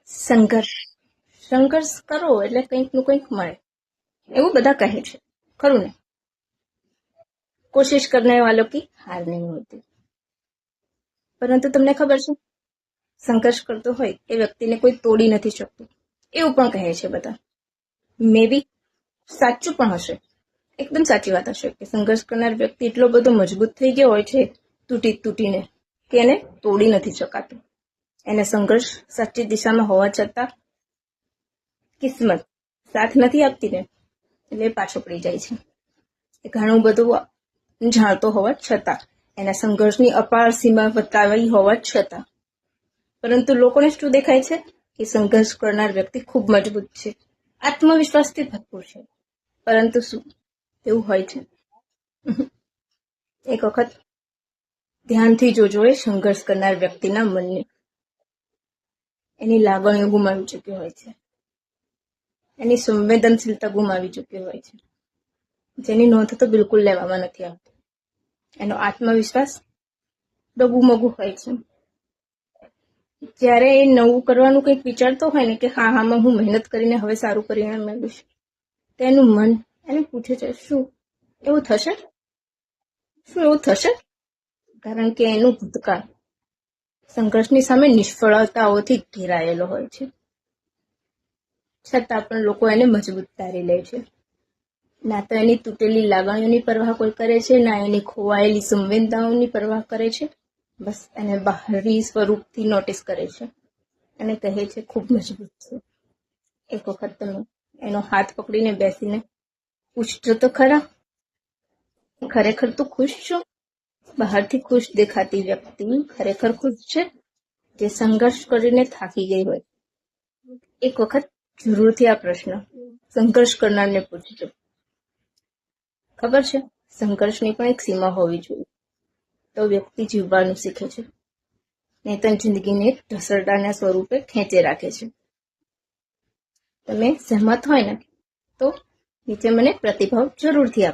સંઘર્ષ સંઘર્ષ કરો એટલે કંઈક નું કંઈક મળે એવું બધા કહે છે, ખરું ને? કોશિશ કરને વાલો કી હાર નહીં હોતી. પરંતુ તમને ખબર છે, સંઘર્ષ કરતો હોય એ વ્યક્તિને કોઈ તોડી નથી શકતું એવું પણ કહે છે બધા. મે બી સાચું પણ હશે, એકદમ સાચી વાત હશે કે સંઘર્ષ કરનાર વ્યક્તિ એટલો બધો મજબૂત થઈ ગયો હોય છે તૂટીને કે એને તોડી નથી શકાતું. એને સંઘર્ષ સાચી દિશામાં હોવા છતાં કિસ્મત સાથ નથી આપતી ને એટલે પાછો પડી જાય છે. એ ઘણું બધું જાણતો હોવા છતાં, એના સંઘર્ષની અપાર સીમા બતાવી હોવા છતાં, પરંતુ લોકોને શું દેખાય છે કે સંઘર્ષ કરનાર વ્યક્તિ ખૂબ મજબૂત છે, આત્મવિશ્વાસથી ભરપૂર છે. પરંતુ શું એવું હોય છે? એક વખત ધ્યાનથી જોજો એ સંઘર્ષ કરનાર વ્યક્તિના મનને. એની લાગણીઓ ગુમાવી ચૂક્યો હોય છે, એની સંવેદનશીલતા ગુમાવી ચૂક્યો હોય છે, જેની નોંધ તો બિલકુલ લેવામાં નથી આવતી. એનો આત્મવિશ્વાસ ડગુમગુ હોય છે. જ્યારે એ નવું કરવાનું કંઈક વિચારતો હોય ને કે હામાં હું મહેનત કરીને હવે સારું પરિણામ મેળવીશ, તો એનું મન એને પૂછે છે શું એવું થશે? શું એવું થશે? કારણ કે એનું ભૂતકાળ સંઘર્ષની સામે નિષ્ફળતાઓથી ઘેરાયેલો હોય છે. છતાં પણ લોકો એને મજબૂત ધારી લે છે. ના તો એની તૂટેલી લાગણીઓની પરવાહ કોઈ કરે છે, ના એની ખોવાયેલી સંવેદનાઓની પરવાહ કરે છે. બસ એને બહારી સ્વરૂપથી નોટિસ કરે છે અને કહે છે ખૂબ મજબૂત છે. એક વખત તમે એનો હાથ પકડીને બેસીને પૂછજો તો ખરા, ખરેખર તું ખુશ છો? બહારથી ખુશ દેખાતી વ્યક્તિ ખરેખર ખુશ છે? જે સંઘર્ષ કરીને થાકી ગઈ હોય. એક વખત જરૂરથી આ પ્રશ્ન સંઘર્ષ કરનારને પૂછજો. ખબર છે, સંઘર્ષની પણ એક સીમા હોવી જોઈએ, તો વ્યક્તિ જીવવાનું શીખે છે, નહીં તો જિંદગીને એક ઢસરડાના સ્વરૂપે ખેંચે રાખે છે. તમે સહેમત હોય ને તો નીચે મને પ્રતિભાવ જરૂરથી આપો.